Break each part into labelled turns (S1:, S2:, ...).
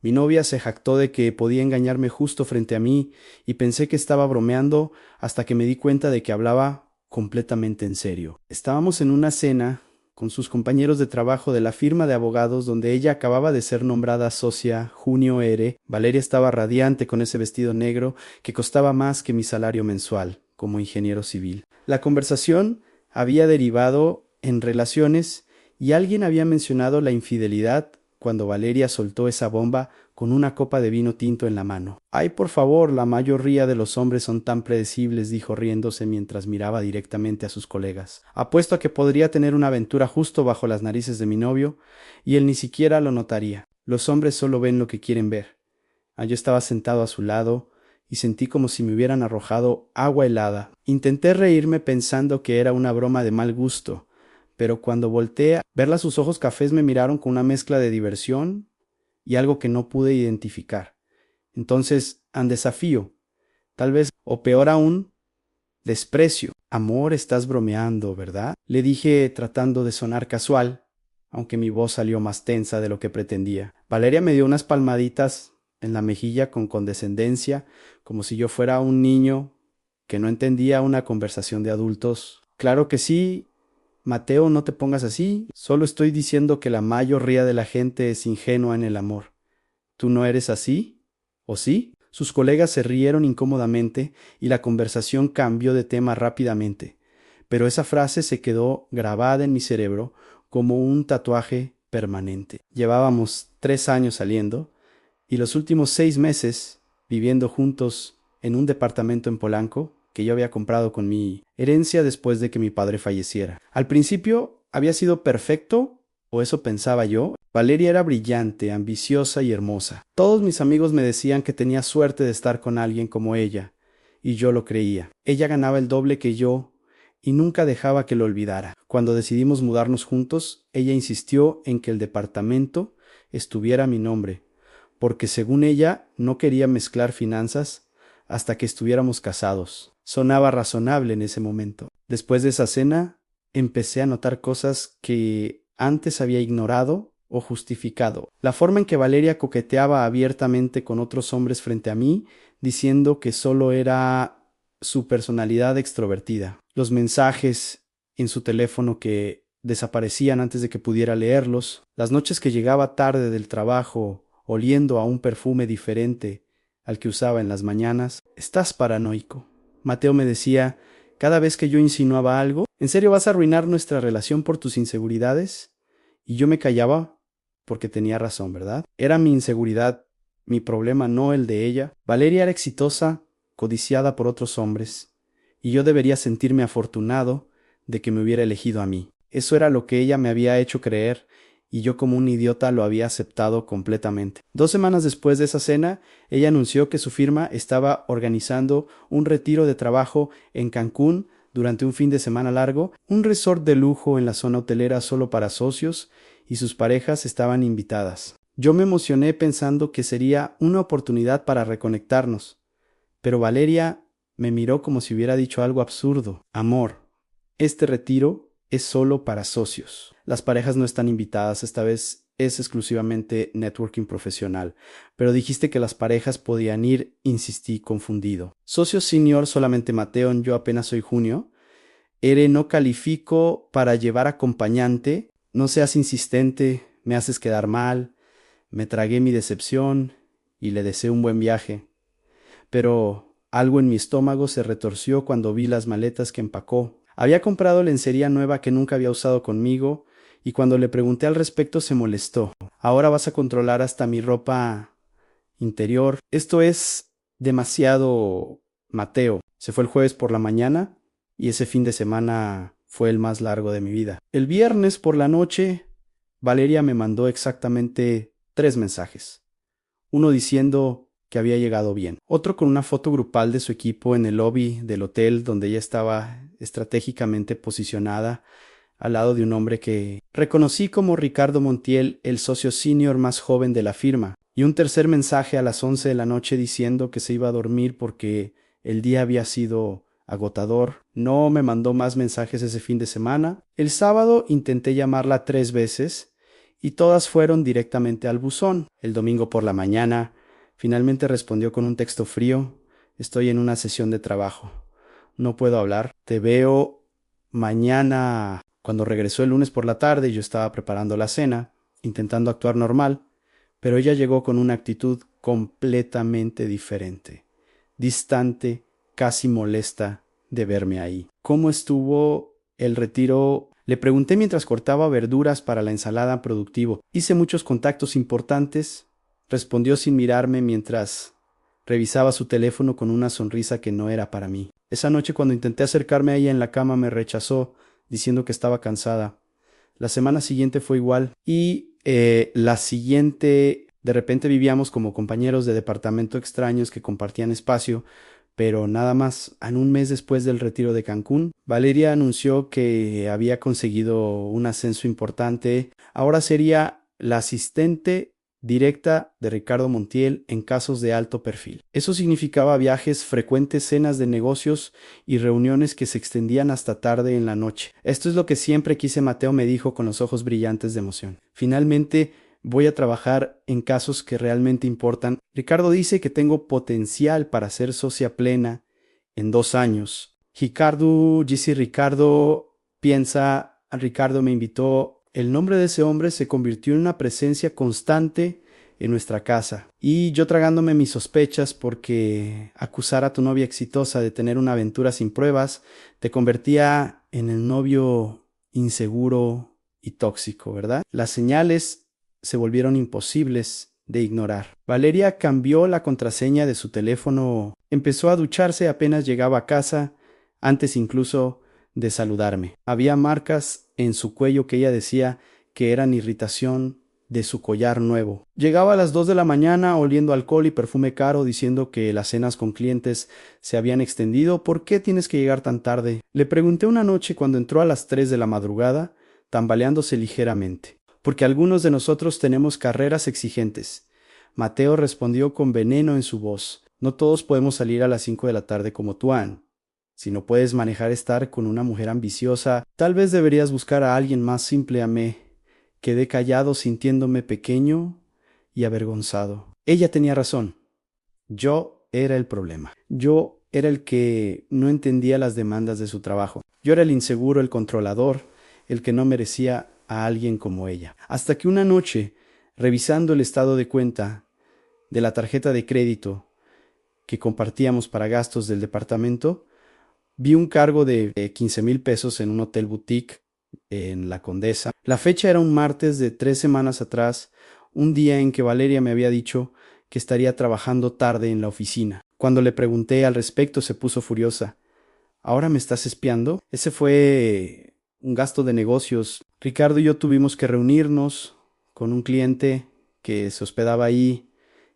S1: Mi novia se jactó de que podía engañarme justo frente a mí y pensé que estaba bromeando hasta que me di cuenta de que hablaba completamente en serio. Estábamos en una cena con sus compañeros de trabajo de la firma de abogados donde ella acababa de ser nombrada socia Junio R. Valeria estaba radiante con ese vestido negro que costaba más que mi salario mensual como ingeniero civil. La conversación había derivado en relaciones y alguien había mencionado la infidelidad cuando Valeria soltó esa bomba con una copa de vino tinto en la mano. Ay, por favor, la mayoría de los hombres son tan predecibles, dijo riéndose mientras miraba directamente a sus colegas. Apuesto a que podría tener una aventura justo bajo las narices de mi novio, y él ni siquiera lo notaría. Los hombres solo ven lo que quieren ver. Yo estaba sentado a su lado, y sentí como si me hubieran arrojado agua helada. Intenté reírme pensando que era una broma de mal gusto, pero cuando volteé, verla sus ojos cafés me miraron con una mezcla de diversión y algo que no pude identificar. Entonces, an desafío, tal vez, o peor aún, desprecio. Amor, estás bromeando, ¿verdad? Le dije tratando de sonar casual, aunque mi voz salió más tensa de lo que pretendía. Valeria me dio unas palmaditas en la mejilla con condescendencia, como si yo fuera un niño que no entendía una conversación de adultos. Claro que sí, Mateo, no te pongas así. Solo estoy diciendo que la mayoría de la gente es ingenua en el amor. ¿Tú no eres así? ¿O sí? Sus colegas se rieron incómodamente y la conversación cambió de tema rápidamente. Pero esa frase se quedó grabada en mi cerebro como un tatuaje permanente. Llevábamos 3 años saliendo y los últimos 6 meses viviendo juntos en un departamento en Polanco que yo había comprado con mi herencia después de que mi padre falleciera. Al principio había sido perfecto, o eso pensaba yo. Valeria era brillante, ambiciosa y hermosa. Todos mis amigos me decían que tenía suerte de estar con alguien como ella, y yo lo creía. Ella ganaba el doble que yo y nunca dejaba que lo olvidara. Cuando decidimos mudarnos juntos, ella insistió en que el departamento estuviera a mi nombre, porque según ella no quería mezclar finanzas hasta que estuviéramos casados. Sonaba razonable en ese momento. Después de esa cena, empecé a notar cosas que antes había ignorado o justificado. La forma en que Valeria coqueteaba abiertamente con otros hombres frente a mí, diciendo que solo era su personalidad extrovertida. Los mensajes en su teléfono que desaparecían antes de que pudiera leerlos. Las noches que llegaba tarde del trabajo, oliendo a un perfume diferente al que usaba en las mañanas. Estás paranoico. Mateo me decía, cada vez que yo insinuaba algo, ¿en serio vas a arruinar nuestra relación por tus inseguridades? Y yo me callaba porque tenía razón, ¿verdad? Era mi inseguridad, mi problema, no el de ella. Valeria era exitosa, codiciada por otros hombres, y yo debería sentirme afortunado de que me hubiera elegido a mí. Eso era lo que ella me había hecho creer, y yo como un idiota lo había aceptado completamente. 2 semanas después de esa cena, ella anunció que su firma estaba organizando un retiro de trabajo en Cancún durante un fin de semana largo, un resort de lujo en la zona hotelera solo para socios, y sus parejas estaban invitadas. Yo me emocioné pensando que sería una oportunidad para reconectarnos, pero Valeria me miró como si hubiera dicho algo absurdo. Amor, este retiro es solo para socios. Las parejas no están invitadas, esta vez es exclusivamente networking profesional. Pero dijiste que las parejas podían ir, insistí confundido. Socio senior solamente Mateo, yo apenas soy Junio. Ere, no califico para llevar acompañante. No seas insistente, me haces quedar mal. Me tragué mi decepción y le deseé un buen viaje. Pero algo en mi estómago se retorció cuando vi las maletas que empacó. Había comprado lencería nueva que nunca había usado conmigo, y cuando le pregunté al respecto se molestó. Ahora vas a controlar hasta mi ropa interior. Esto es demasiado, Mateo. Se fue el jueves por la mañana y ese fin de semana fue el más largo de mi vida. El viernes por la noche, Valeria me mandó exactamente 3 mensajes. Uno diciendo que había llegado bien. Otro con una foto grupal de su equipo en el lobby del hotel donde ella estaba estratégicamente posicionada al lado de un hombre que reconocí como Ricardo Montiel, el socio senior más joven de la firma. Y un tercer mensaje a las 11 de la noche diciendo que se iba a dormir porque el día había sido agotador. No me mandó más mensajes ese fin de semana. El sábado intenté llamarla 3 veces y todas fueron directamente al buzón. El domingo por la mañana, finalmente respondió con un texto frío: estoy en una sesión de trabajo. No puedo hablar. Te veo mañana. Cuando regresó el lunes por la tarde, yo estaba preparando la cena, intentando actuar normal, pero ella llegó con una actitud completamente diferente, distante, casi molesta de verme ahí. ¿Cómo estuvo el retiro? Le pregunté mientras cortaba verduras para la ensalada productivo. Hice muchos contactos importantes. Respondió sin mirarme mientras revisaba su teléfono con una sonrisa que no era para mí. Esa noche, cuando intenté acercarme a ella en la cama, me rechazó, diciendo que estaba cansada. La semana siguiente fue igual. Y la siguiente, de repente vivíamos como compañeros de departamento extraños que compartían espacio, pero nada más. En un mes después del retiro de Cancún, Valeria anunció que había conseguido un ascenso importante. Ahora sería la asistente directa de Ricardo Montiel en casos de alto perfil. Eso significaba viajes, frecuentes cenas de negocios y reuniones que se extendían hasta tarde en la noche. Esto es lo que siempre quise, Mateo me dijo con los ojos brillantes de emoción. Finalmente voy a trabajar en casos que realmente importan. Ricardo dice que tengo potencial para ser socia plena en 2 años. Ricardo piensa, Ricardo me invitó. El nombre de ese hombre se convirtió en una presencia constante en nuestra casa. Y yo tragándome mis sospechas, porque acusar a tu novia exitosa de tener una aventura sin pruebas te convertía en el novio inseguro y tóxico, ¿verdad? Las señales se volvieron imposibles de ignorar. Valeria cambió la contraseña de su teléfono, empezó a ducharse apenas llegaba a casa, antes incluso de saludarme. Había marcas en su cuello que ella decía que eran irritación de su collar nuevo. Llegaba a las 2 de la mañana oliendo alcohol y perfume caro, diciendo que las cenas con clientes se habían extendido. ¿Por qué tienes que llegar tan tarde? Le pregunté una noche cuando entró a las 3 de la madrugada, tambaleándose ligeramente. Porque algunos de nosotros tenemos carreras exigentes. Mateo respondió con veneno en su voz. No todos podemos salir a las 5 de la tarde como tú, Ann. Si no puedes manejar estar con una mujer ambiciosa, tal vez deberías buscar a alguien más simple. Amé. Quedé callado, sintiéndome pequeño y avergonzado. Ella tenía razón. Yo era el problema. Yo era el que no entendía las demandas de su trabajo. Yo era el inseguro, el controlador, el que no merecía a alguien como ella. Hasta que una noche, revisando el estado de cuenta de la tarjeta de crédito que compartíamos para gastos del departamento, vi un cargo de 15,000 pesos en un hotel boutique en La Condesa. La fecha era un martes de 3 semanas atrás, un día en que Valeria me había dicho que estaría trabajando tarde en la oficina. Cuando le pregunté al respecto, se puso furiosa. ¿Ahora me estás espiando? Ese fue un gasto de negocios. Ricardo y yo tuvimos que reunirnos con un cliente que se hospedaba ahí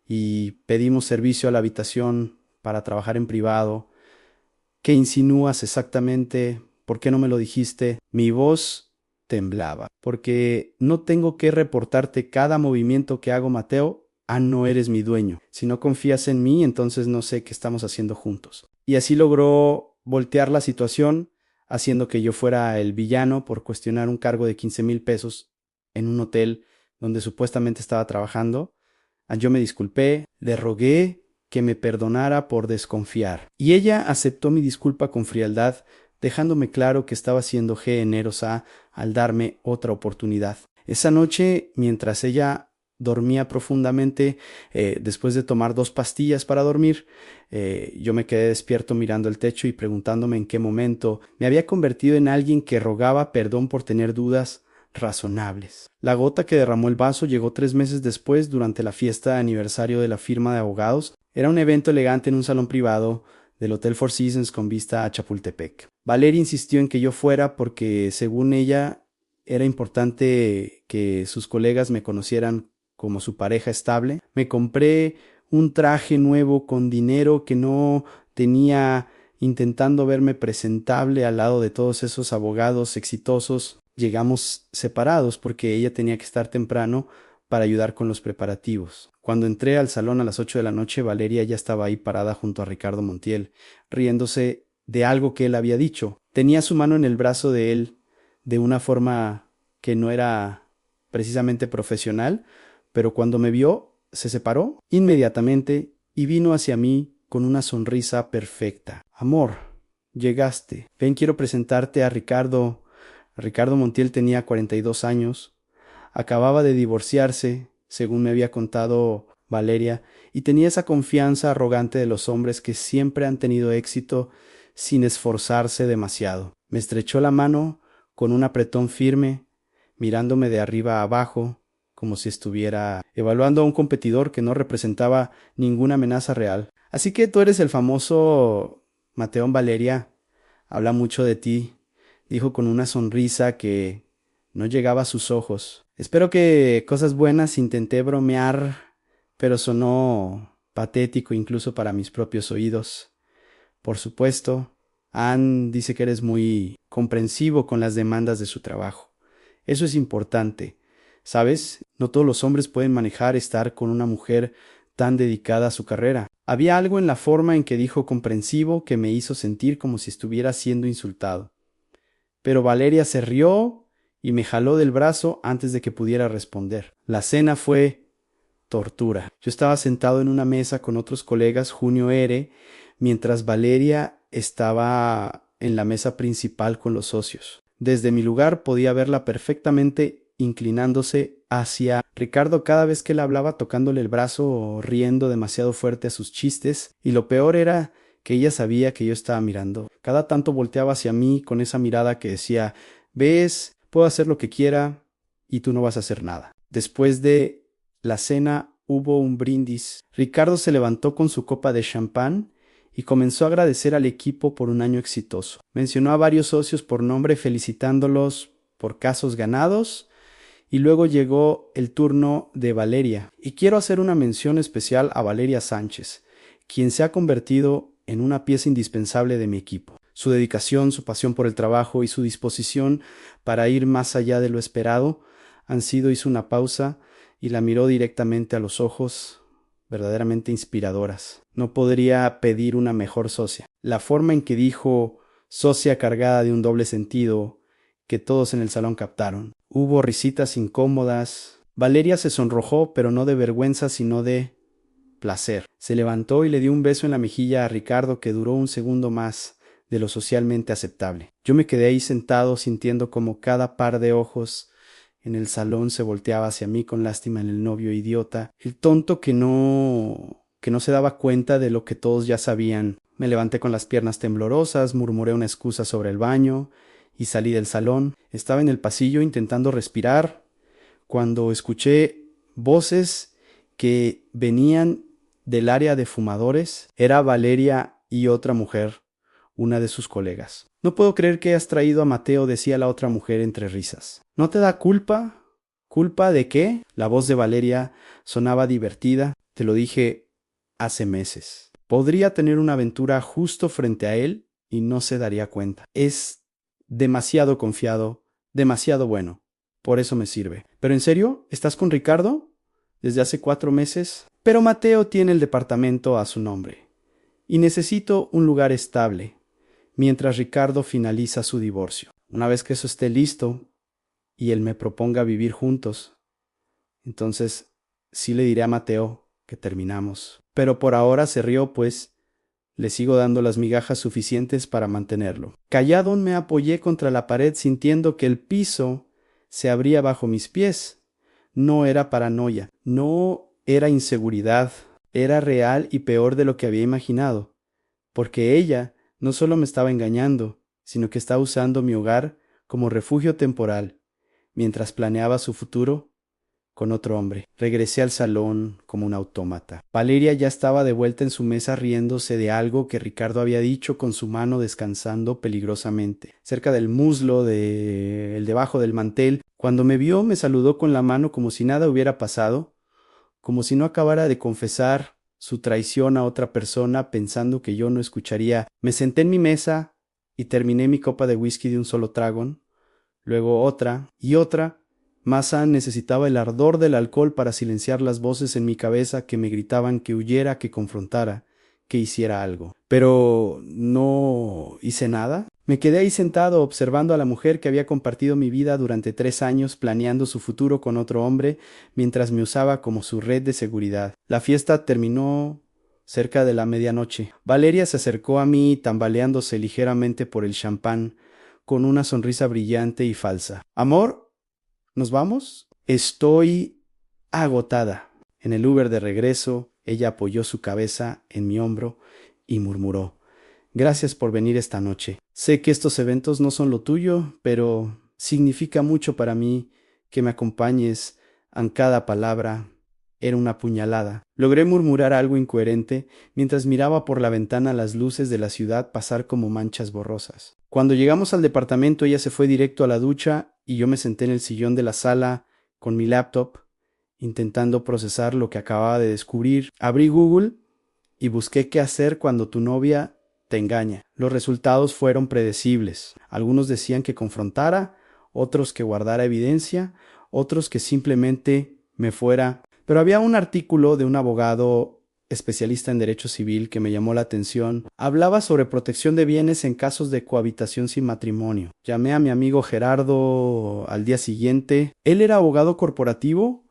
S1: y pedimos servicio a la habitación para trabajar en privado. ¿Qué insinúas exactamente? ¿Por qué no me lo dijiste? Mi voz temblaba. Porque no tengo que reportarte cada movimiento que hago, Mateo. No eres mi dueño. Si no confías en mí, entonces no sé qué estamos haciendo juntos. Y así logró voltear la situación, haciendo que yo fuera el villano por cuestionar un cargo de 15,000 pesos en un hotel donde supuestamente estaba trabajando. Yo me disculpé, le rogué que me perdonara por desconfiar. Y ella aceptó mi disculpa con frialdad, dejándome claro que estaba siendo generosa al darme otra oportunidad. Esa noche, mientras ella dormía profundamente, después de tomar 2 pastillas para dormir, yo me quedé despierto mirando el techo y preguntándome en qué momento me había convertido en alguien que rogaba perdón por tener dudas razonables. La gota que derramó el vaso llegó 3 meses después, durante la fiesta de aniversario de la firma de abogados. Era un evento elegante en un salón privado del Hotel Four Seasons con vista a Chapultepec. Valeria insistió en que yo fuera porque, según ella, era importante que sus colegas me conocieran como su pareja estable. Me compré un traje nuevo con dinero que no tenía, intentando verme presentable al lado de todos esos abogados exitosos. Llegamos separados porque ella tenía que estar temprano para ayudar con los preparativos. Cuando entré al salón a las 8 de la noche, Valeria ya estaba ahí parada junto a Ricardo Montiel, riéndose de algo que él había dicho. Tenía su mano en el brazo de él de una forma que no era precisamente profesional, pero cuando me vio, se separó inmediatamente y vino hacia mí con una sonrisa perfecta. Amor, llegaste. Ven, quiero presentarte a Ricardo. Ricardo Montiel tenía 42 años. Acababa de divorciarse, según me había contado Valeria, y tenía esa confianza arrogante de los hombres que siempre han tenido éxito sin esforzarse demasiado. Me estrechó la mano con un apretón firme, mirándome de arriba a abajo, como si estuviera evaluando a un competidor que no representaba ninguna amenaza real. Así que tú eres el famoso Mateón Valeria. Habla mucho de ti, dijo con una sonrisa que no llegaba a sus ojos. Espero que cosas buenas. Intenté bromear, pero sonó patético incluso para mis propios oídos. Por supuesto, Anne dice que eres muy comprensivo con las demandas de su trabajo. Eso es importante. ¿Sabes? No todos los hombres pueden manejar estar con una mujer tan dedicada a su carrera. Había algo en la forma en que dijo comprensivo que me hizo sentir como si estuviera siendo insultado. Pero Valeria se rió y me jaló del brazo antes de que pudiera responder. La cena fue tortura. Yo estaba sentado en una mesa con otros colegas, Junio R., mientras Valeria estaba en la mesa principal con los socios. Desde mi lugar podía verla perfectamente inclinándose hacia Ricardo cada vez que él hablaba, tocándole el brazo o riendo demasiado fuerte a sus chistes, y lo peor era que ella sabía que yo estaba mirando. Cada tanto volteaba hacia mí con esa mirada que decía: «¿Ves? Puedo hacer lo que quiera y tú no vas a hacer nada». Después de la cena hubo un brindis. Ricardo se levantó con su copa de champán y comenzó a agradecer al equipo por un año exitoso. Mencionó a varios socios por nombre felicitándolos por casos ganados, y luego llegó el turno de Valeria. Y quiero hacer una mención especial a Valeria Sánchez, quien se ha convertido en una pieza indispensable de mi equipo. Su dedicación, su pasión por el trabajo y su disposición para ir más allá de lo esperado hizo una pausa y la miró directamente a los ojos, verdaderamente inspiradoras. No podría pedir una mejor socia. La forma en que dijo socia cargada de un doble sentido que todos en el salón captaron. Hubo risitas incómodas. Valeria se sonrojó, pero no de vergüenza, sino de placer. Se levantó y le dio un beso en la mejilla a Ricardo que duró un segundo más de lo socialmente aceptable. Yo me quedé ahí sentado sintiendo como cada par de ojos en el salón se volteaba hacia mí con lástima en el novio idiota, el tonto que no se daba cuenta de lo que todos ya sabían. Me levanté con las piernas temblorosas, murmuré una excusa sobre el baño y salí del salón. Estaba en el pasillo intentando respirar cuando escuché voces que venían del área de fumadores. Era Valeria y otra mujer, una de sus colegas. «No puedo creer que hayas traído a Mateo», decía la otra mujer entre risas. «¿No te da culpa?» «¿Culpa de qué?». La voz de Valeria sonaba divertida. «Te lo dije hace meses. Podría tener una aventura justo frente a él y no se daría cuenta. Es demasiado confiado, demasiado bueno. Por eso me sirve». «¿Pero en serio? ¿Estás con Ricardo? ¿Desde hace 4 meses? Pero Mateo tiene el departamento a su nombre. Y necesito un lugar estable mientras Ricardo finaliza su divorcio. Una vez que eso esté listo y él me proponga vivir juntos, entonces sí le diré a Mateo que terminamos. Pero por ahora», se rió, «pues le sigo dando las migajas suficientes para mantenerlo». Callado me apoyé contra la pared sintiendo que el piso se abría bajo mis pies. No era paranoia, no era inseguridad, era real y peor de lo que había imaginado, porque ella no solo me estaba engañando, sino que estaba usando mi hogar como refugio temporal, mientras planeaba su futuro con otro hombre. Regresé al salón como un autómata. Valeria ya estaba de vuelta en su mesa riéndose de algo que Ricardo había dicho, con su mano descansando peligrosamente cerca del muslo, debajo del mantel. Cuando me vio, me saludó con la mano como si nada hubiera pasado, como si no acabara de confesar su traición a otra persona, pensando que yo no escucharía. Me senté en mi mesa y terminé mi copa de whisky de un solo trago, luego otra y otra. Massa necesitaba el ardor del alcohol para silenciar las voces en mi cabeza que me gritaban que huyera, que confrontara, que hiciera algo. Pero no hice nada. Me quedé ahí sentado observando a la mujer que había compartido mi vida durante 3 años planeando su futuro con otro hombre mientras me usaba como su red de seguridad. La fiesta terminó cerca de la medianoche. Valeria se acercó a mí tambaleándose ligeramente por el champán con una sonrisa brillante y falsa. Amor, ¿nos vamos? Estoy agotada. En el Uber de regreso, ella apoyó su cabeza en mi hombro y murmuró: Gracias por venir esta noche. Sé que estos eventos no son lo tuyo, pero significa mucho para mí que me acompañes en cada palabra. Era una puñalada. Logré murmurar algo incoherente mientras miraba por la ventana las luces de la ciudad pasar como manchas borrosas. Cuando llegamos al departamento, ella se fue directo a la ducha y yo me senté en el sillón de la sala con mi laptop, intentando procesar lo que acababa de descubrir. Abrí Google y busqué qué hacer cuando tu novia te engaña. Los resultados fueron predecibles. Algunos decían que confrontara, otros que guardara evidencia, otros que simplemente me fuera. Pero había un artículo de un abogado especialista en derecho civil que me llamó la atención. Hablaba sobre protección de bienes en casos de cohabitación sin matrimonio. Llamé a mi amigo Gerardo al día siguiente. Él era abogado corporativo,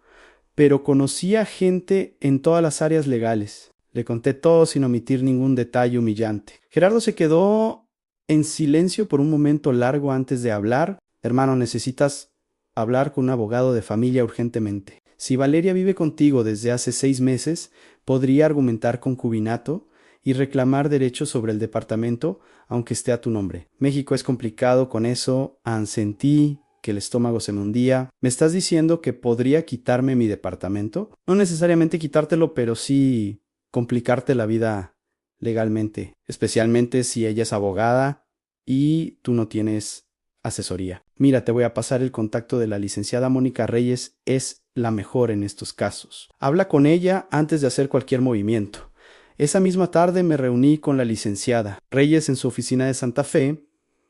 S1: pero conocía gente en todas las áreas legales. Le conté todo sin omitir ningún detalle humillante. Gerardo se quedó en silencio por un momento largo antes de hablar. Hermano, necesitas hablar con un abogado de familia urgentemente. Si Valeria vive contigo desde hace 6 meses, podría argumentar concubinato y reclamar derechos sobre el departamento, aunque esté a tu nombre. México es complicado con eso. Sentí que el estómago se me hundía. ¿Me estás diciendo que podría quitarme mi departamento? No necesariamente quitártelo, pero sí complicarte la vida legalmente, especialmente si ella es abogada y tú no tienes asesoría. Mira, te voy a pasar el contacto de la licenciada Mónica Reyes, es la mejor en estos casos. Habla con ella antes de hacer cualquier movimiento. Esa misma tarde me reuní con la licenciada Reyes en su oficina de Santa Fe.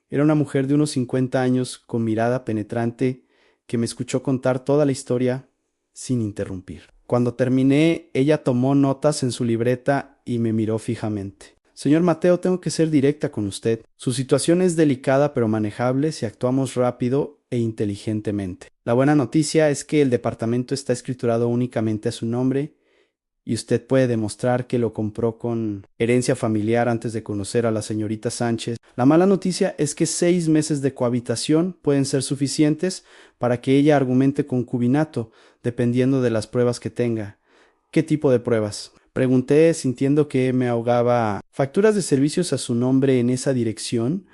S1: Era una mujer de unos 50 años con mirada penetrante que me escuchó contar toda la historia sin interrumpir. Cuando terminé, ella tomó notas en su libreta y me miró fijamente. Señor Mateo, tengo que ser directa con usted. Su situación es delicada pero manejable si actuamos rápido e inteligentemente. La buena noticia es que el departamento está escriturado únicamente a su nombre y usted puede demostrar que lo compró con herencia familiar antes de conocer a la señorita Sánchez. La mala noticia es que 6 meses de cohabitación pueden ser suficientes para que ella argumente concubinato, dependiendo de las pruebas que tenga. ¿Qué tipo de pruebas? Pregunté, sintiendo que me ahogaba. ¿Facturas de servicios a su nombre en esa dirección?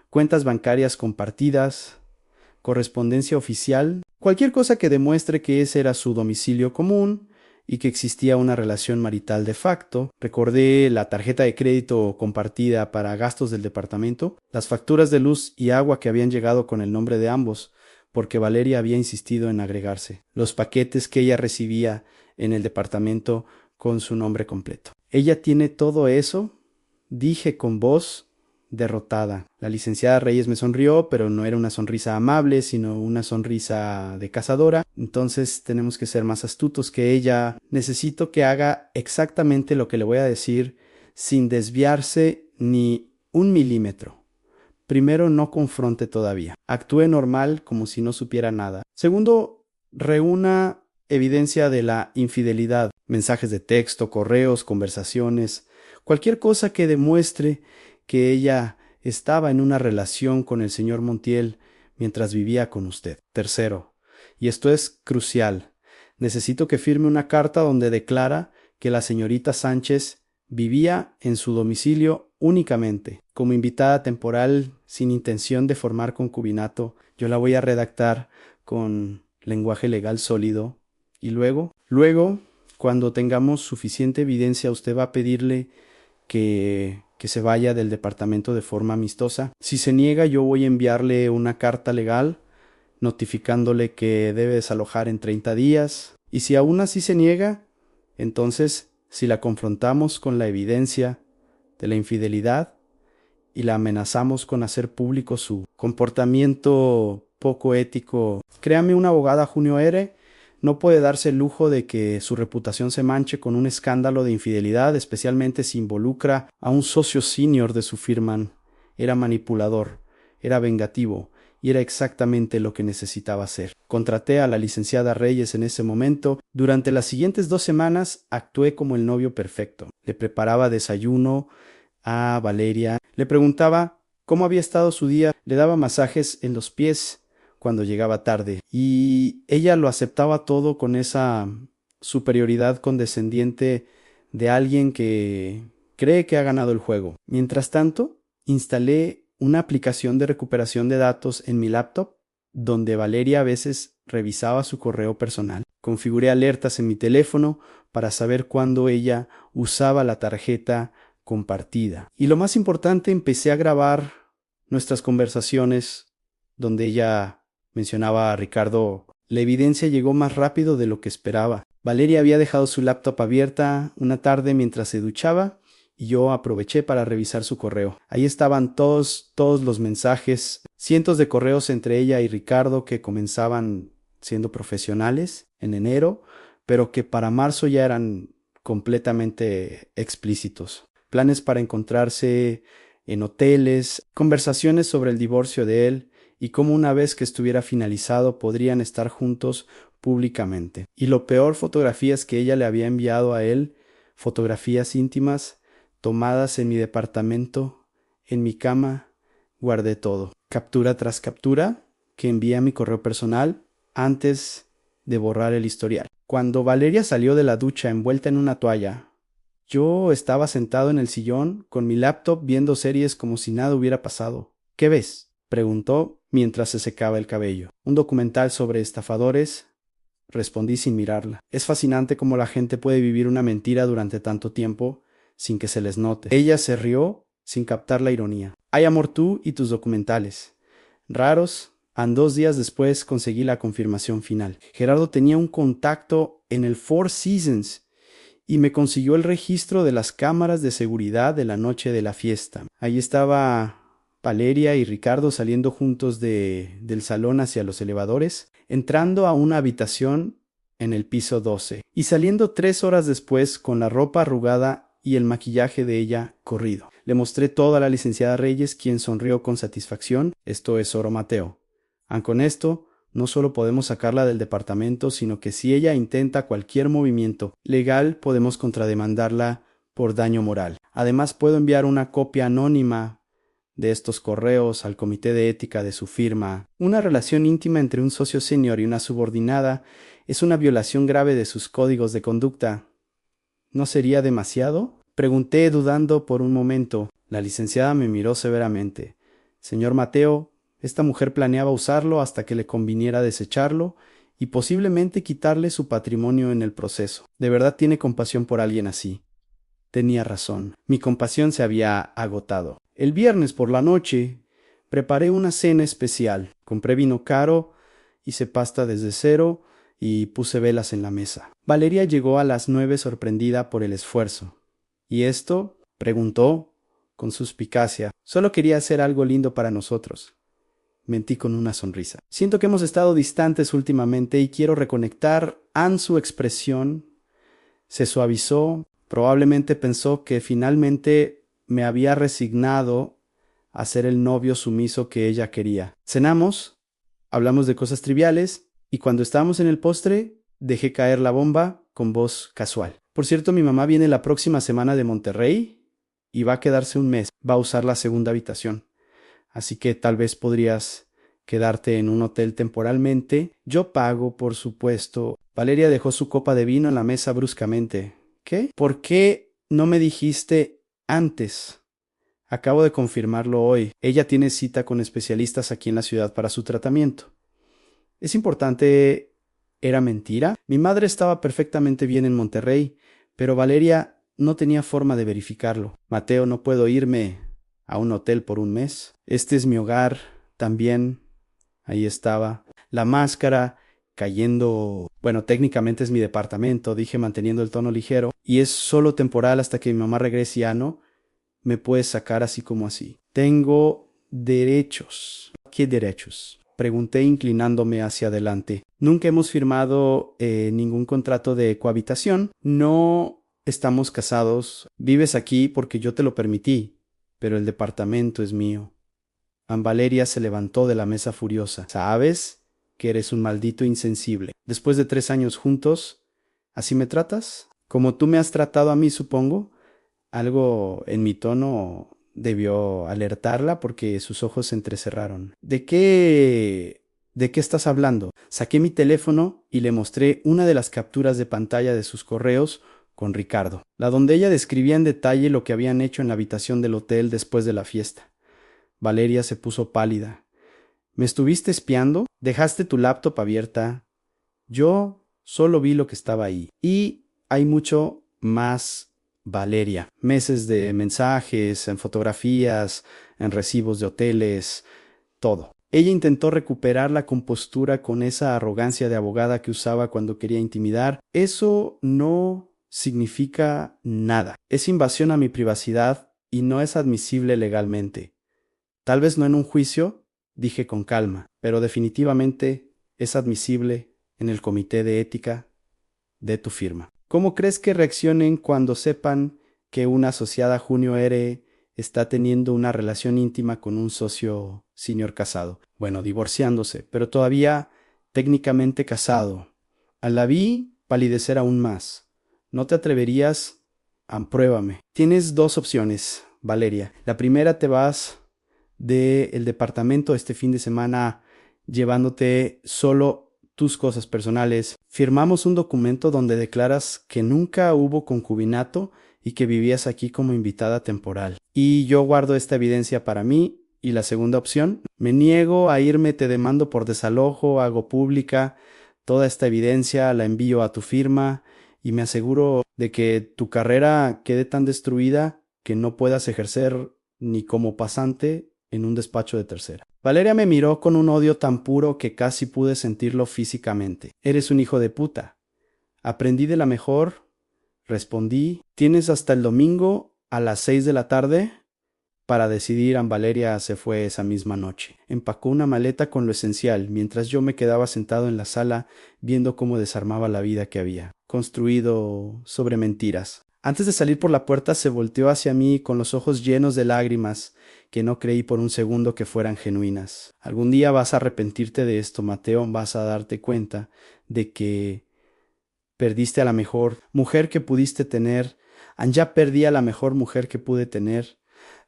S1: ¿Cuentas bancarias compartidas? ¿Correspondencia oficial? Cualquier cosa que demuestre que ese era su domicilio común y que existía una relación marital de facto. Recordé la tarjeta de crédito compartida para gastos del departamento, las facturas de luz y agua que habían llegado con el nombre de ambos, porque Valeria había insistido en agregarse, los paquetes que ella recibía en el departamento con su nombre completo. ¿Ella tiene todo eso?, dije con voz derrotada. La licenciada Reyes me sonrió, pero no era una sonrisa amable, sino una sonrisa de cazadora. Entonces tenemos que ser más astutos que ella. Necesito que haga exactamente lo que le voy a decir sin desviarse ni un milímetro. Primero, no confronte todavía. Actúe normal como si no supiera nada. Segundo, reúna evidencia de la infidelidad. Mensajes de texto, correos, conversaciones, cualquier cosa que demuestre que ella estaba en una relación con el señor Montiel mientras vivía con usted. Tercero, y esto es crucial, necesito que firme una carta donde declara que la señorita Sánchez vivía en su domicilio únicamente, como invitada temporal sin intención de formar concubinato. Yo la voy a redactar con lenguaje legal sólido y luego, cuando tengamos suficiente evidencia, usted va a pedirle que se vaya del departamento de forma amistosa. Si se niega, yo voy a enviarle una carta legal notificándole que debe desalojar en 30 días. Y si aún así se niega, entonces, si la confrontamos con la evidencia de la infidelidad y la amenazamos con hacer público su comportamiento poco ético, créame, una abogada Junio R. no puede darse el lujo de que su reputación se manche con un escándalo de infidelidad, especialmente si involucra a un socio senior de su firma. Era manipulador. era vengativo y era exactamente lo que necesitaba hacer. Contraté a la licenciada Reyes en ese momento. Durante las siguientes 2 semanas actué como el novio perfecto. Le preparaba desayuno a Valeria, le preguntaba cómo había estado su día, le daba masajes en los pies cuando llegaba tarde y ella lo aceptaba todo con esa superioridad condescendiente de alguien que cree que ha ganado el juego. Mientras tanto, instalé una aplicación de recuperación de datos en mi laptop donde Valeria a veces revisaba su correo personal. Configuré alertas en mi teléfono para saber cuándo ella usaba la tarjeta compartida. Y lo más importante, empecé a grabar nuestras conversaciones donde ella mencionaba a Ricardo. La evidencia llegó más rápido de lo que esperaba. Valeria había dejado su laptop abierta una tarde mientras se duchaba y yo aproveché para revisar su correo. Ahí estaban todos los mensajes, cientos de correos entre ella y Ricardo que comenzaban siendo profesionales en enero, pero que para marzo ya eran completamente explícitos. Planes para encontrarse en hoteles, conversaciones sobre el divorcio de él y cómo una vez que estuviera finalizado podrían estar juntos públicamente. Y lo peor, fotografías que ella le había enviado a él, fotografías íntimas tomadas en mi departamento, en mi cama, guardé todo. Captura tras captura que envié a mi correo personal antes de borrar el historial. Cuando Valeria salió de la ducha envuelta en una toalla, yo estaba sentado en el sillón con mi laptop viendo series como si nada hubiera pasado. ¿Qué ves?, preguntó mientras se secaba el cabello. Un documental sobre estafadores, respondí sin mirarla. Es fascinante cómo la gente puede vivir una mentira durante tanto tiempo sin que se les note. Ella se rió sin captar la ironía. Hay amor tú y tus documentales. Raros. 2 días después conseguí la confirmación final. Gerardo tenía un contacto en el Four Seasons y me consiguió el registro de las cámaras de seguridad de la noche de la fiesta. Ahí estaba Valeria y Ricardo saliendo juntos del salón hacia los elevadores, entrando a una habitación en el piso 12 y saliendo 3 horas después con la ropa arrugada y el maquillaje de ella corrido. Le mostré todo a la licenciada Reyes, quien sonrió con satisfacción. Esto es oro Mateo. Con esto, no solo podemos sacarla del departamento, sino que si ella intenta cualquier movimiento legal, podemos contrademandarla por daño moral. Además, puedo enviar una copia anónima de estos correos al comité de ética de su firma. Una relación íntima entre un socio senior y una subordinada es una violación grave de sus códigos de conducta. ¿No sería demasiado?, pregunté dudando por un momento. La licenciada me miró severamente. Señor Mateo, esta mujer planeaba usarlo hasta que le conviniera desecharlo y posiblemente quitarle su patrimonio en el proceso. ¿De verdad tiene compasión por alguien así? Tenía razón. Mi compasión se había agotado. El viernes por la noche preparé una cena especial. Compré vino caro, hice pasta desde cero y puse velas en la mesa. Valeria llegó a las 9 sorprendida por el esfuerzo. ¿Y esto?, preguntó con suspicacia. Solo quería hacer algo lindo para nosotros. Mentí con una sonrisa. Siento que hemos estado distantes últimamente y quiero reconectar. Su expresión se suavizó. Probablemente pensó que finalmente me había resignado a ser el novio sumiso que ella quería. Cenamos, hablamos de cosas triviales y cuando estábamos en el postre dejé caer la bomba con voz casual. Por cierto, mi mamá viene la próxima semana de Monterrey y va a quedarse un mes. Va a usar la segunda habitación. Así que tal vez podrías quedarte en un hotel temporalmente. Yo pago, por supuesto. Valeria dejó su copa de vino en la mesa bruscamente. ¿Qué? ¿Por qué no me dijiste antes? Acabo de confirmarlo hoy. Ella tiene cita con especialistas aquí en la ciudad para su tratamiento. ¿Es importante? ¿Era mentira? Mi madre estaba perfectamente bien en Monterrey, pero Valeria no tenía forma de verificarlo. Mateo, no puedo irme a un hotel por un mes. Este es mi hogar también. Ahí estaba. La máscara cayendo. Bueno, técnicamente es mi departamento, dije manteniendo el tono ligero. Y es solo temporal hasta que mi mamá regrese. No me puedes sacar así como así. Tengo derechos. ¿Qué derechos?, pregunté inclinándome hacia adelante. Nunca hemos firmado ningún contrato de cohabitación. No estamos casados. Vives aquí porque yo te lo permití, pero el departamento es mío. Valeria se levantó de la mesa furiosa. ¿Sabes que eres un maldito insensible? Después de 3 años juntos, ¿así me tratas? Como tú me has tratado a mí, supongo. Algo en mi tono debió alertarla porque sus ojos se entrecerraron. ¿De qué estás hablando? Saqué mi teléfono y le mostré una de las capturas de pantalla de sus correos con Ricardo, la donde ella describía en detalle lo que habían hecho en la habitación del hotel después de la fiesta. Valeria se puso pálida. ¿Me estuviste espiando? ¿Dejaste tu laptop abierta? Yo solo vi lo que estaba ahí. Y hay mucho más, Valeria. Meses de mensajes, en fotografías, en recibos de hoteles, todo. Ella intentó recuperar la compostura con esa arrogancia de abogada que usaba cuando quería intimidar. Eso no significa nada. Es invasión a mi privacidad y no es admisible legalmente. Tal vez no en un juicio, dije con calma, pero definitivamente es admisible en el comité de ética de tu firma. ¿Cómo crees que reaccionen cuando sepan que una asociada Junio R está teniendo una relación íntima con un socio senior casado? Bueno, divorciándose, pero todavía técnicamente casado. La vi palidecer aún más. ¿No te atreverías? Pruébame. Tienes dos opciones, Valeria. La primera, te vas del departamento este fin de semana llevándote solo tus cosas personales. Firmamos un documento donde declaras que nunca hubo concubinato y que vivías aquí como invitada temporal. Y yo guardo esta evidencia para mí. Y la segunda opción, me niego a irme, te demando por desalojo, hago pública toda esta evidencia, la envío a tu firma y me aseguro de que tu carrera quede tan destruida que no puedas ejercer ni como pasante en un despacho de tercera. Valeria me miró con un odio tan puro que casi pude sentirlo físicamente. Eres un hijo de puta. Aprendí de la mejor, respondí. Tienes hasta el domingo a las 6 de la tarde para decidir. Valeria se fue esa misma noche. Empacó una maleta con lo esencial, mientras yo me quedaba sentado en la sala viendo cómo desarmaba la vida que había construido sobre mentiras. Antes de salir por la puerta se volteó hacia mí con los ojos llenos de lágrimas que no creí por un segundo que fueran genuinas. Algún día vas a arrepentirte de esto, Mateo, vas a darte cuenta de que perdiste a la mejor mujer que pudiste tener. Ya perdí a la mejor mujer que pude tener.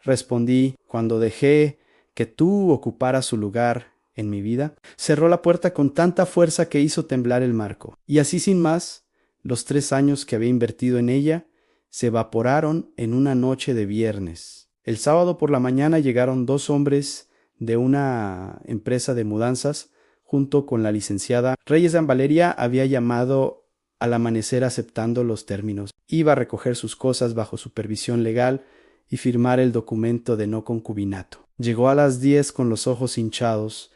S1: Respondí cuando dejé que tú ocuparas su lugar en mi vida. Cerró la puerta con tanta fuerza que hizo temblar el marco. Y así sin más, los 3 años que había invertido en ella se evaporaron en una noche de viernes. El sábado por la mañana llegaron 2 hombres de una empresa de mudanzas junto con la licenciada. Reyes de Valeria había llamado al amanecer aceptando los términos. Iba a recoger sus cosas bajo supervisión legal y firmar el documento de no concubinato. Llegó a las 10 con los ojos hinchados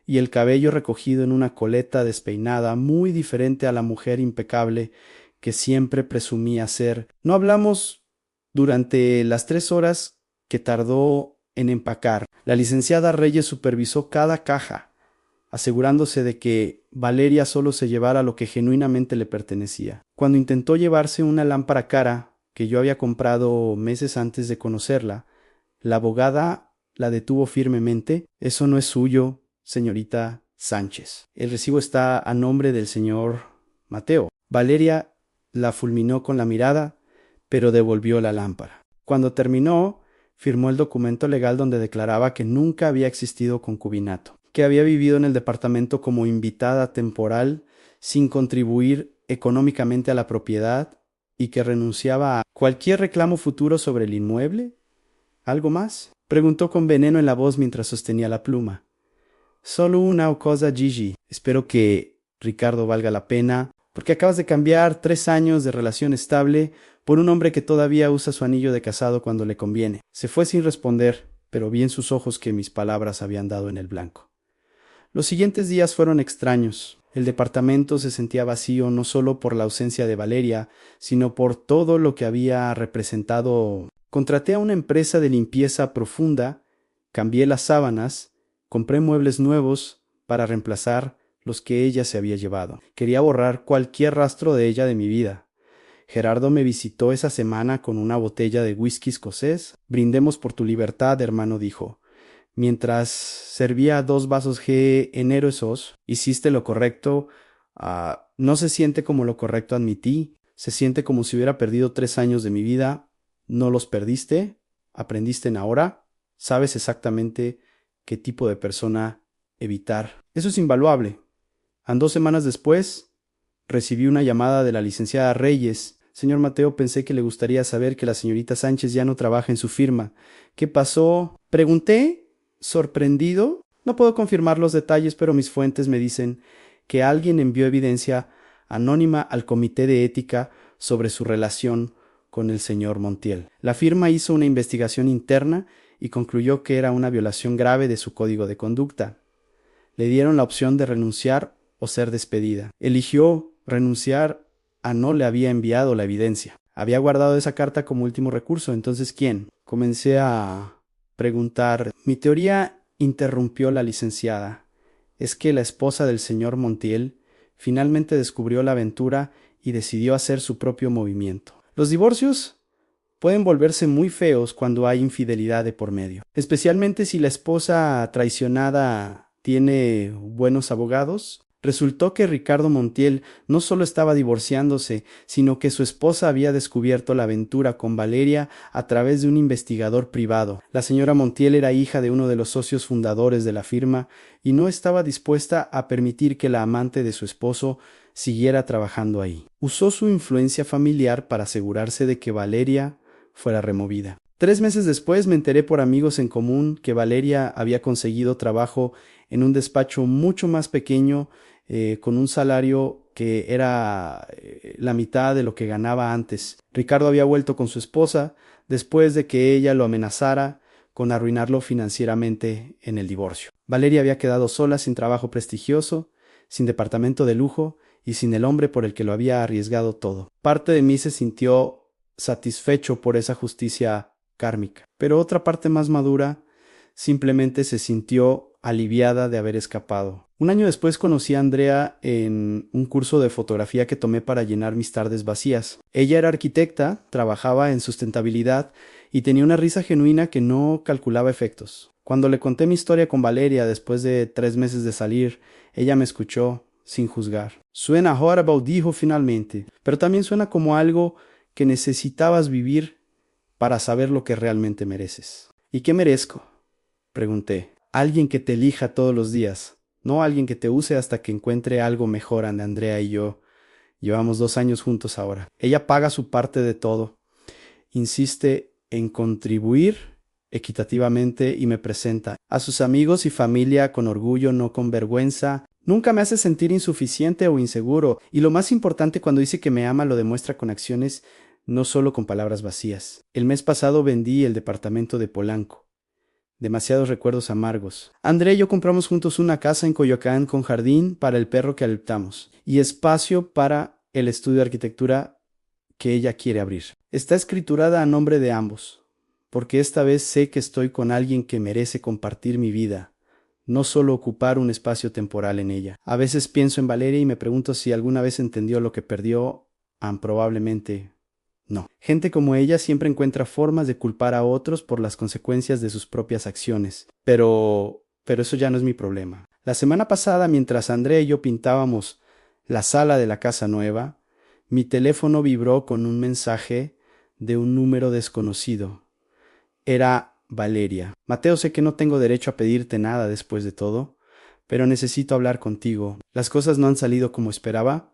S1: y el cabello recogido en una coleta despeinada, muy diferente a la mujer impecable que siempre presumía ser. No hablamos durante las 3 horas que tardó en empacar. La licenciada Reyes supervisó cada caja, asegurándose de que Valeria solo se llevara lo que genuinamente le pertenecía. Cuando intentó llevarse una lámpara cara que yo había comprado meses antes de conocerla, la abogada la detuvo firmemente. Eso no es suyo, señorita Sánchez. El recibo está a nombre del señor Mateo. Valeria la fulminó con la mirada, pero devolvió la lámpara. Cuando terminó, firmó el documento legal donde declaraba que nunca había existido concubinato, que había vivido en el departamento como invitada temporal sin contribuir económicamente a la propiedad y que renunciaba a cualquier reclamo futuro sobre el inmueble. ¿Algo más?, preguntó con veneno en la voz mientras sostenía la pluma. Solo una cosa, Gigi. Espero que Ricardo valga la pena, porque acabas de cambiar 3 años de relación estable por un hombre que todavía usa su anillo de casado cuando le conviene. Se fue sin responder, pero vi en sus ojos que mis palabras habían dado en el blanco. Los siguientes días fueron extraños. El departamento se sentía vacío no solo por la ausencia de Valeria, sino por todo lo que había representado. Contraté a una empresa de limpieza profunda, cambié las sábanas, compré muebles nuevos para reemplazar los que ella se había llevado. Quería borrar cualquier rastro de ella de mi vida. Gerardo me visitó esa semana con una botella de whisky escocés. Brindemos por tu libertad, hermano, dijo. Mientras servía 2 vasos generosos, hiciste lo correcto. No se siente como lo correcto, admití. Se siente como si hubiera perdido 3 años de mi vida. No los perdiste. Aprendiste en ahora. Sabes exactamente qué tipo de persona evitar. Eso es invaluable. 2 semanas después, recibí una llamada de la licenciada Reyes. Señor Mateo, pensé que le gustaría saber que la señorita Sánchez ya no trabaja en su firma. ¿Qué pasó? Pregunté, sorprendido. No puedo confirmar los detalles, pero mis fuentes me dicen que alguien envió evidencia anónima al Comité de Ética sobre su relación con el señor Montiel. La firma hizo una investigación interna y concluyó que era una violación grave de su código de conducta. Le dieron la opción de renunciar o ser despedida. Eligió renunciar. No le había enviado la evidencia. Había guardado esa carta como último recurso. Entonces, ¿quién? Comencé a preguntar. Mi teoría, interrumpió la licenciada, es que la esposa del señor Montiel finalmente descubrió la aventura y decidió hacer su propio movimiento. Los divorcios pueden volverse muy feos cuando hay infidelidad de por medio, especialmente si la esposa traicionada tiene buenos abogados. Resultó que Ricardo Montiel no solo estaba divorciándose, sino que su esposa había descubierto la aventura con Valeria a través de un investigador privado. La señora Montiel era hija de uno de los socios fundadores de la firma y no estaba dispuesta a permitir que la amante de su esposo siguiera trabajando ahí. Usó su influencia familiar para asegurarse de que Valeria fuera removida. 3 meses después me enteré por amigos en común que Valeria había conseguido trabajo en un despacho mucho más pequeño, con un salario que era la mitad de lo que ganaba antes. Ricardo había vuelto con su esposa después de que ella lo amenazara con arruinarlo financieramente en el divorcio. Valeria había quedado sola, sin trabajo prestigioso, sin departamento de lujo y sin el hombre por el que lo había arriesgado todo. Parte de mí se sintió satisfecho por esa justicia kármica, pero otra parte más madura simplemente se sintió aliviada de haber escapado. Un año después conocí a Andrea en un curso de fotografía que tomé para llenar mis tardes vacías. Ella era arquitecta, trabajaba en sustentabilidad y tenía una risa genuina que no calculaba efectos. Cuando le conté mi historia con Valeria después de 3 meses de salir, ella me escuchó sin juzgar. Suena horrible, dijo finalmente, pero también suena como algo que necesitabas vivir para saber lo que realmente mereces. ¿Y qué merezco?, pregunté. Alguien que te elija todos los días, no alguien que te use hasta que encuentre algo mejor. Andrea y yo llevamos 2 años juntos ahora. Ella paga su parte de todo, insiste en contribuir equitativamente y me presenta a sus amigos y familia con orgullo, no con vergüenza. Nunca me hace sentir insuficiente o inseguro, y lo más importante, cuando dice que me ama, lo demuestra con acciones, no solo con palabras vacías. El mes pasado vendí el departamento de Polanco. Demasiados recuerdos amargos. André y yo compramos juntos una casa en Coyoacán con jardín para el perro que adoptamos y espacio para el estudio de arquitectura que ella quiere abrir. Está escriturada a nombre de ambos, porque esta vez sé que estoy con alguien que merece compartir mi vida, no solo ocupar un espacio temporal en ella. A veces pienso en Valeria y me pregunto si alguna vez entendió lo que perdió. Probablemente no. Gente como ella siempre encuentra formas de culpar a otros por las consecuencias de sus propias acciones. Pero eso ya no es mi problema. La semana pasada, mientras Andrea y yo pintábamos la sala de la casa nueva, mi teléfono vibró con un mensaje de un número desconocido. Era Valeria. Mateo, sé que no tengo derecho a pedirte nada después de todo, pero necesito hablar contigo. Las cosas no han salido como esperaba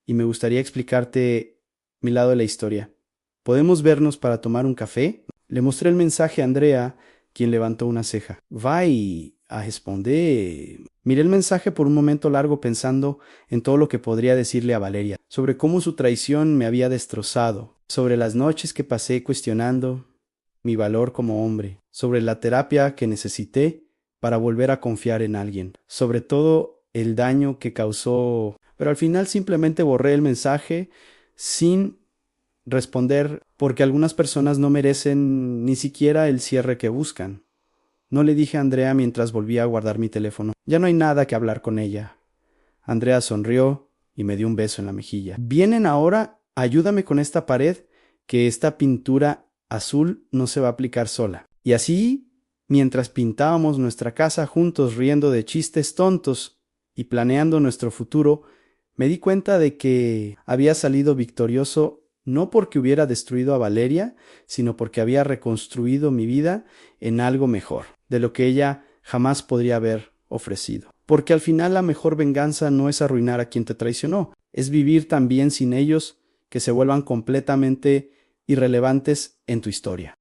S1: y me gustaría explicarte mi lado de la historia. ¿Podemos vernos para tomar un café? Le mostré el mensaje a Andrea, quien levantó una ceja. Vai a responder. Miré el mensaje por un momento largo pensando en todo lo que podría decirle a Valeria, sobre cómo su traición me había destrozado, sobre las noches que pasé cuestionando mi valor como hombre, sobre la terapia que necesité para volver a confiar en alguien, sobre todo el daño que causó. Pero al final simplemente borré el mensaje sin responder, porque algunas personas no merecen ni siquiera el cierre que buscan. No le dije a Andrea mientras volvía a guardar mi teléfono. Ya no hay nada que hablar con ella. Andrea sonrió y me dio un beso en la mejilla. ¿Vienen ahora? Ayúdame con esta pared, que esta pintura azul no se va a aplicar sola. Y así Mientras pintábamos nuestra casa juntos riendo de chistes tontos y planeando nuestro futuro, me di cuenta de que había salido victorioso no porque hubiera destruido a Valeria, sino porque había reconstruido mi vida en algo mejor, de lo que ella jamás podría haber ofrecido. Porque al final la mejor venganza no es arruinar a quien te traicionó, es vivir tan bien sin ellos que se vuelvan completamente irrelevantes en tu historia.